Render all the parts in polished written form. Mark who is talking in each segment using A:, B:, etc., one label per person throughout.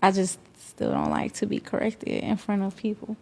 A: I just still don't like to be corrected in front of people.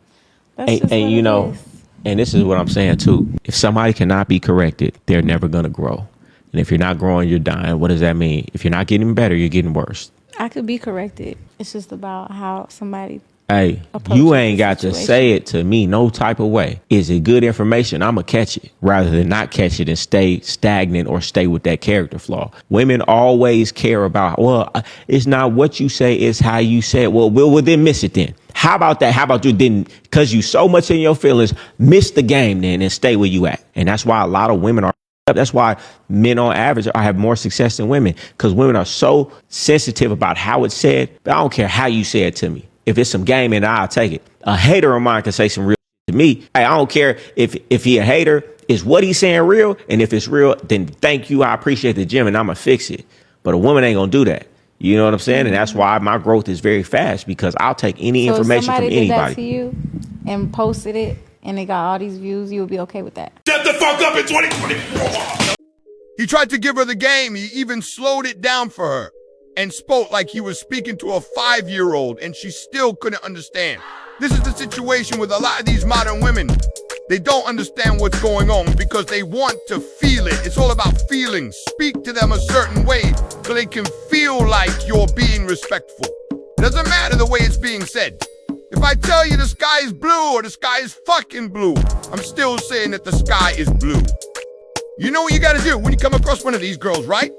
A: That's just
B: And
A: what
B: you
A: it
B: know,
A: is.
B: and this is what I'm saying too. If somebody cannot be corrected, they're never going to grow. And if you're not growing, you're dying. What does that mean? If you're not getting better, you're getting worse.
A: I could be corrected. It's just about how somebody
B: Hey, you
A: approaches the
B: ain't got to say
A: situation.
B: it to me no type of way. Is it good information? I'm going to catch it rather than not catch it and stay stagnant or stay with that character flaw. Women always care about, well, it's not what you say, it's how you say it. Well, we'll then miss it then. How about that? How about you didn't, because you so much in your feelings, miss the game then and stay where you at. And that's why a lot of women are. That's why men on average have more success than women, because women are so sensitive about how it's said. But I don't care how you say it to me. If it's some game in it, I'll take it. A hater of mine can say some real shit to me. Hey, I don't care if he a hater. Is what he's saying real? And if it's real, then thank you. I appreciate the gym and I'm going to fix it. But a woman ain't going to do that. You know what I'm saying? And that's why my growth is very fast, because I'll take any
A: So if
B: information from
A: somebody did that to
B: anybody.
A: you and posted it and it got all these views, you would be okay with that?
C: Shut the fuck up in 2024.
D: He tried to give her the game. He even slowed it down for her and spoke like he was speaking to a 5-year-old, and she still couldn't understand. This is the situation with a lot of these modern women. They don't understand what's going on because they want to feel it. It's all about feelings. Speak to them a certain way so they can feel like you're being respectful. It doesn't matter the way it's being said. If I tell you the sky is blue or the sky is fucking blue, I'm still saying that the sky is blue. You know what you gotta do when you come across one of these girls, right?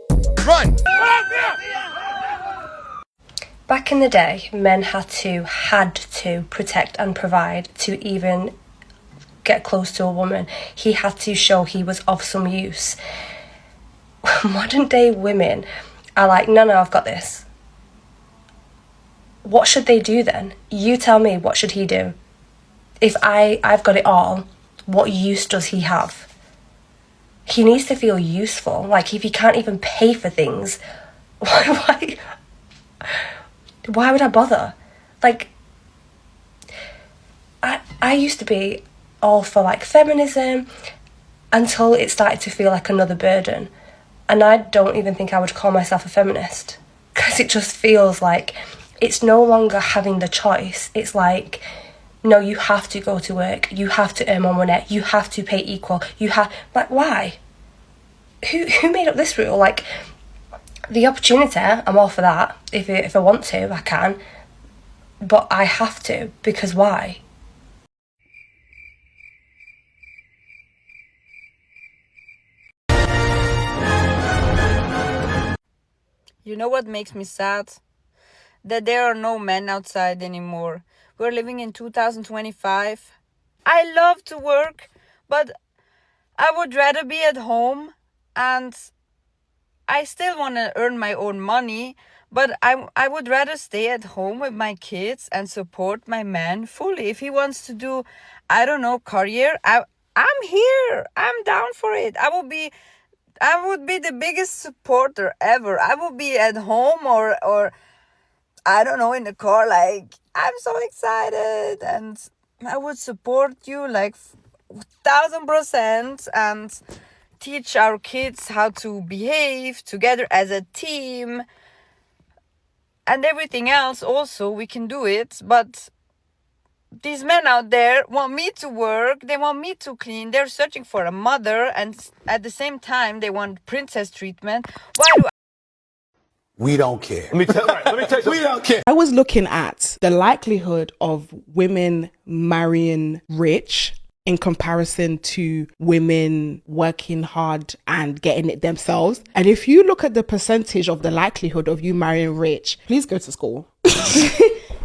D: Run!
E: Back in the day, men had to protect and provide to even get close to a woman. He had to show he was of some use. Modern day women are like, no, I've got this. What should they do then? You tell me, what should he do? If I've got it all, what use does he have? He needs to feel useful. Like, if he can't even pay for things, why would I bother? Like, I used to be all for like feminism until it started to feel like another burden. And I don't even think I would call myself a feminist, because it just feels like it's no longer having the choice. It's like, no, you have to go to work. You have to earn more money. You have to pay equal. Like, why? Who made up this rule? Like, the opportunity, I'm all for that. If I want to, I can. But I have to, because why?
F: You know what makes me sad? That there are no men outside anymore. We're living in 2025. I love to work, but I would rather be at home, and I still want to earn my own money, but I would rather stay at home with my kids and support my man fully. If he wants to do, I don't know, career, I'm here. I'm down for it. I would be the biggest supporter ever. I would be at home or I don't know, in the car, like, I'm so excited, and I would support you like 1000%, and teach our kids how to behave together as a team, and everything else also. We can do it, but these men out there want me to work, they want me to clean, they're searching for a mother, and at the same time they want princess treatment. Why do
C: We don't care. Let me tell you, we don't care.
G: I was looking at the likelihood of women marrying rich in comparison to women working hard and getting it themselves. And if you look at the percentage of the likelihood of you marrying rich, please go to school.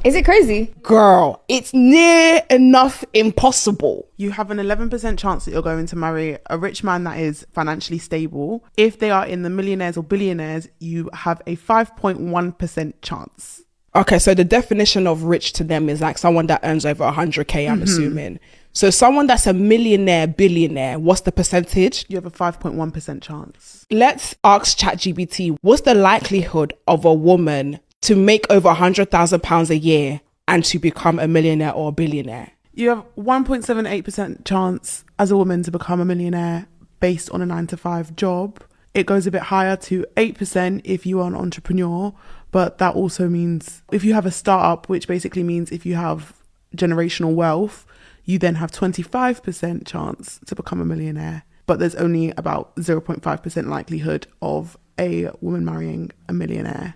H: Is it crazy?
G: Girl, it's near enough impossible.
I: You have an 11% chance that you're going to marry a rich man that is financially stable. If they are in the millionaires or billionaires, you have a 5.1% chance.
G: Okay, so the definition of rich to them is like someone that earns over 100K, I'm assuming. So someone that's a millionaire, billionaire, what's the percentage?
I: You have a 5.1% chance.
G: Let's ask ChatGPT, what's the likelihood of a woman to make over £100,000 a year and to become a millionaire or a billionaire?
I: You have 1.78% chance as a woman to become a millionaire based on a 9-to-5 job. It goes a bit higher to 8% if you are an entrepreneur, But that also means if you have a startup, which basically means if you have generational wealth, you then have 25% chance to become a millionaire. But there's only about 0.5% likelihood of a woman marrying a millionaire.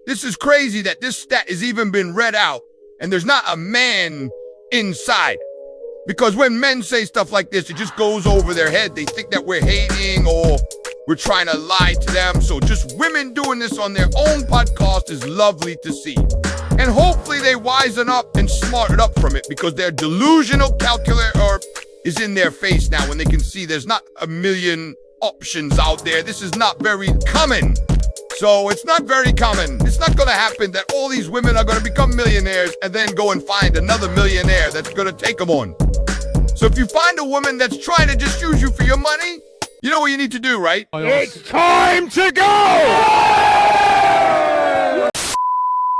D: This is crazy that this stat has even been read out and there's not a man inside. Because when men say stuff like this, it just goes over their head. They think that we're hating or we're trying to lie to them. So just women doing this on their own podcast is lovely to see. And hopefully they wisen up and smarten up from it, because their delusional calculator is in their face now when they can see there's not a million options out there. This is not very common. So it's not very common. It's not going to happen that all these women are going to become millionaires and then go and find another millionaire that's going to take them on. So if you find a woman that's trying to just use you for your money, you know what you need to do, right? It's time to go!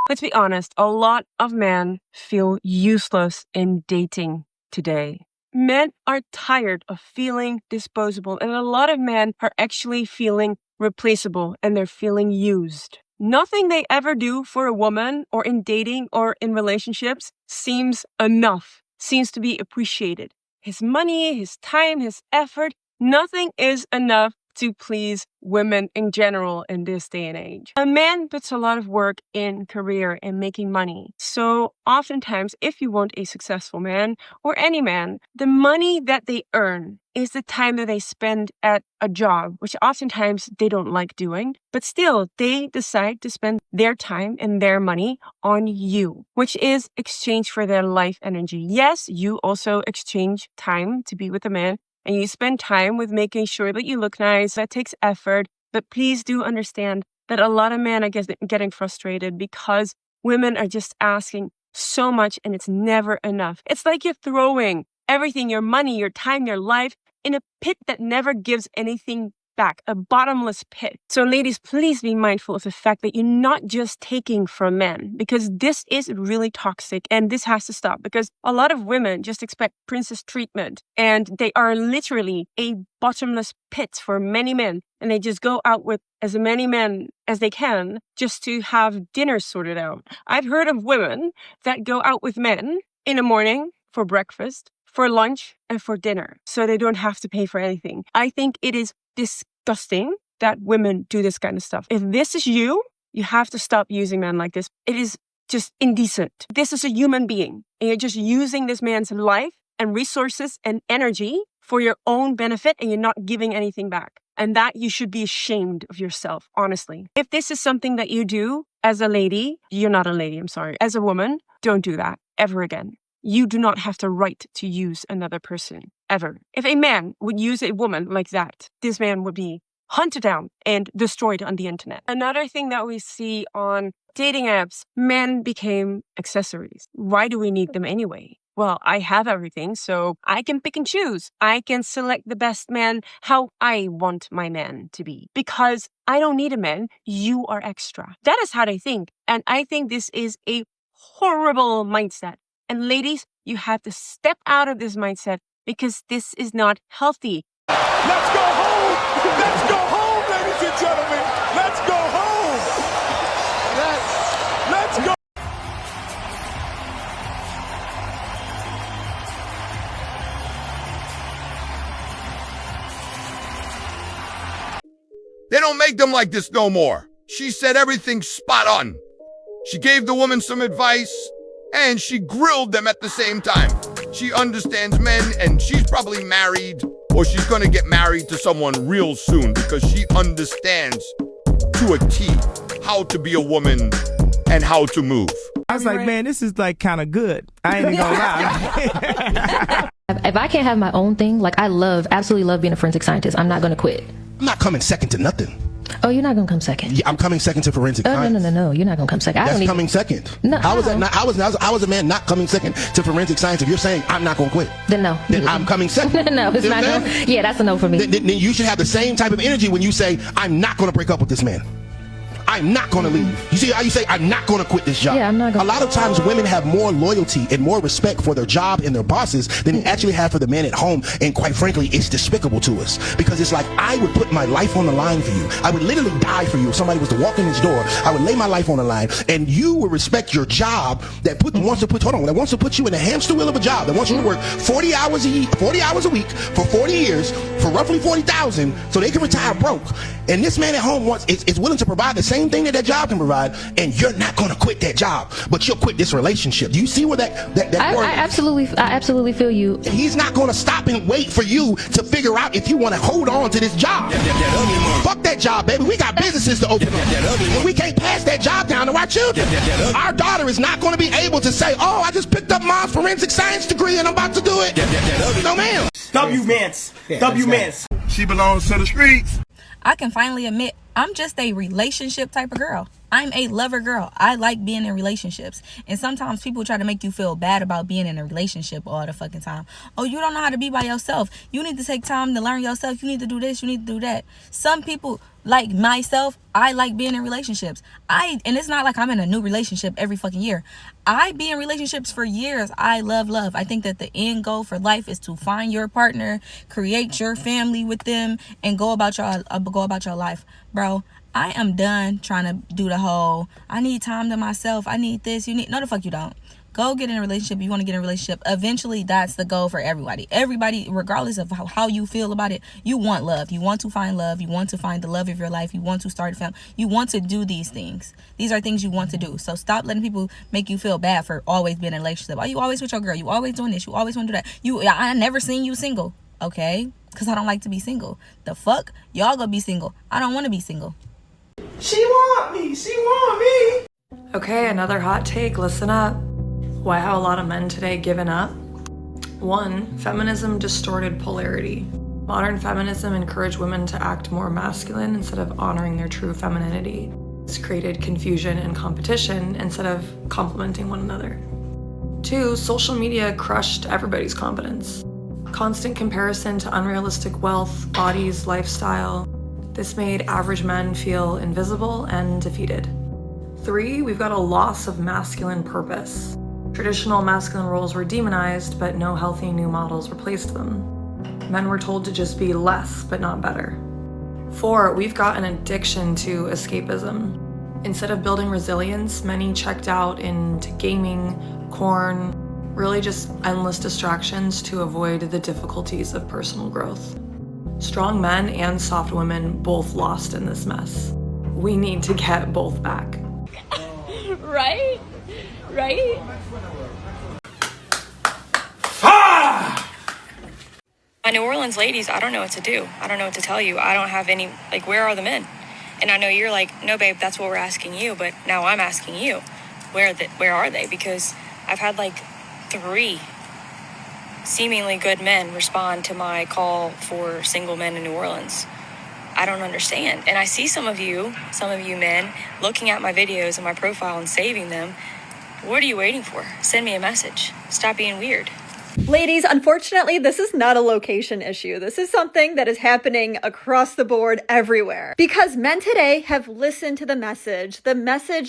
J: Let's be honest, a lot of men feel useless in dating today. Men are tired of feeling disposable, and a lot of men are actually feeling replaceable, and they're feeling used. Nothing they ever do for a woman or in dating or in relationships seems enough, seems to be appreciated. His money, his time, his effort, nothing is enough to please women in general in this day and age. A man puts a lot of work in career and making money. So oftentimes, if you want a successful man or any man, the money that they earn is the time that they spend at a job, which oftentimes they don't like doing, but still they decide to spend their time and their money on you, which is exchange for their life energy. Yes, you also exchange time to be with a man, and you spend time with making sure that you look nice. That takes effort. But please do understand that a lot of men are getting frustrated because women are just asking so much and it's never enough. It's like you're throwing everything, your money, your time, your life, in a pit that never gives anything back, a bottomless pit. So ladies, please be mindful of the fact that you're not just taking from men, because this is really toxic and this has to stop, because a lot of women just expect princess treatment and they are literally a bottomless pit for many men, and they just go out with as many men as they can just to have dinner sorted out. I've heard of women that go out with men in the morning for breakfast, for lunch, and for dinner, so they don't have to pay for anything. I think it is disgusting that women do this kind of stuff. If this is you, you have to stop using men like this. It is just indecent. This is a human being, and you're just using this man's life and resources and energy for your own benefit, and you're not giving anything back. And that you should be ashamed of yourself, honestly. If this is something that you do as a lady, you're not a lady, I'm sorry. As a woman, don't do that ever again. You do not have the right to use another person, ever. If a man would use a woman like that, this man would be hunted down and destroyed on the internet. Another thing that we see on dating apps, men became accessories. Why do we need them anyway? Well, I have everything, so I can pick and choose. I can select the best man how I want my man to be. Because I don't need a man, you are extra. That is how they think. And I think this is a horrible mindset. And ladies, you have to step out of this mindset, because this is not healthy.
C: Let's go home! Let's go home, ladies and gentlemen! Let's go home! Let's go!
D: They don't make them like this no more. She said everything spot on. She gave the woman some advice, and she grilled them at the same time. She understands men, and she's probably married, or she's gonna get married to someone real soon, because she understands to a T how to be a woman and how to move.
K: I was like, man, this is like kind of good. I ain't even gonna lie.
L: If I can't have my own thing, like I absolutely love being a forensic scientist. I'm not gonna quit.
M: I'm not coming second to nothing.
L: Oh, you're not gonna come second?
M: Yeah, I'm coming second to forensic science.
L: No. You're not gonna come second.
M: That's coming second.
L: No,
M: how was that not? I was a man not coming second to forensic science. If you're saying I'm not gonna quit,
L: then no.
M: Then I'm coming second.
L: No, it's not. Yeah, that's a no for me.
M: Then you should have the same type of energy when you say I'm not gonna break up with this man. I'm not going to leave. You see how you say, I'm not going to quit this job?
L: Yeah, I'm not gonna.
M: A lot of times women have more loyalty and more respect for their job and their bosses than they actually have for the men at home. And quite frankly, it's despicable to us, because it's like, I would put my life on the line for you. I would literally die for you. If somebody was to walk in this door, I would lay my life on the line, and you would respect your job that wants to put you in the hamster wheel of a job, that wants you to work 40 hours a week for 40 years for roughly 40,000 so they can retire broke. And this man at home is willing to provide the same thing that job can provide, and you're not going to quit that job, but you'll quit this relationship. Do you see where
L: I absolutely feel you.
M: He's not going to stop and wait for you to figure out if you want to hold on to this job. Fuck that job, baby. We got businesses to open up, and we can't pass that job down to our children. Our daughter is not going to be able to say, oh, I just picked up mom's forensic science degree and I'm about to do it. No, ma'am.
N: W-Mans. W-Mans.
C: She belongs to the streets.
F: I can finally admit I'm just a relationship type of girl. I'm a lover girl. I like being in relationships. And sometimes people try to make you feel bad about being in a relationship all the fucking time. Oh, you don't know how to be by yourself. You need to take time to learn yourself. You need to do this. You need to do that. Some people, like myself, I like being in relationships. And it's not like I'm in a new relationship every fucking year. I be in relationships for years. I love love. I think that the end goal for life is to find your partner, create your family with them, and go about your life. Bro, I am done trying to do the whole, I need time to myself. I need this. No, the fuck you don't. Go get in a relationship. You want to get in a relationship. Eventually, that's the goal for everybody. Everybody, regardless of how you feel about it, you want love. You want to find love. You want to find the love of your life. You want to start a family. You want to do these things. These are things you want to do. So stop letting people make you feel bad for always being in a relationship. Oh, you always with your girl. You always doing this. You always want to do that. I never seen you single. Okay? Because I don't like to be single. The fuck? Y'all gonna be single. I don't want to be single.
N: She want me. She want me.
O: Okay, another hot take. Listen up. Why have a lot of men today given up? 1. Feminism distorted polarity. Modern feminism encouraged women to act more masculine instead of honoring their true femininity. It's created confusion and competition instead of complementing one another. 2. Social media crushed everybody's confidence. Constant comparison to unrealistic wealth, bodies, lifestyle. This made average men feel invisible and defeated. 3. We've got a loss of masculine purpose. Traditional masculine roles were demonized, but no healthy new models replaced them. Men were told to just be less, but not better. 4. We've got an addiction to escapism. Instead of building resilience, many checked out into gaming, porn, really just endless distractions to avoid the difficulties of personal growth. Strong men and soft women both lost in this mess. We need to get both back.
P: Right? Right?
Q: My New Orleans ladies, I don't know what to do. I don't know what to tell you. I don't have any, where are the men? And I know you're like, no, babe, that's what we're asking you. But now I'm asking you, where are they? Because I've had 3 seemingly good men respond to my call for single men in New Orleans. I don't understand. And I see some of you men, looking at my videos and my profile and saving them. What are you waiting for? Send me a message. Stop being weird.
R: Ladies, unfortunately, this is not a location issue. This is something that is happening across the board everywhere. Because men today have listened to the message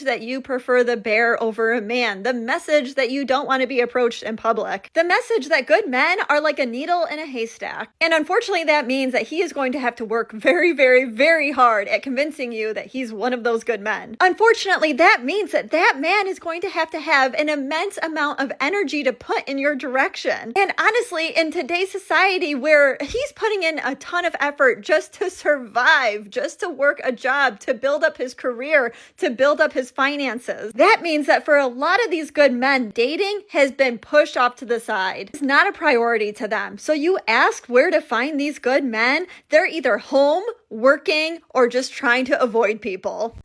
R: that you prefer the bear over a man, the message that you don't want to be approached in public, the message that good men are like a needle in a haystack. And unfortunately, that means that he is going to have to work very, very, very hard at convincing you that he's one of those good men. Unfortunately, that means that man is going to have an immense amount of energy to put in your direction. And honestly, in today's society where he's putting in a ton of effort just to survive, just to work a job, to build up his career, to build up his finances, that means that for a lot of these good men, dating has been pushed off to the side. It's not a priority to them. So you ask where to find these good men, they're either home, working, or just trying to avoid people.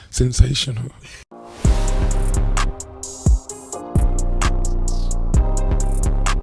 S: Sensational.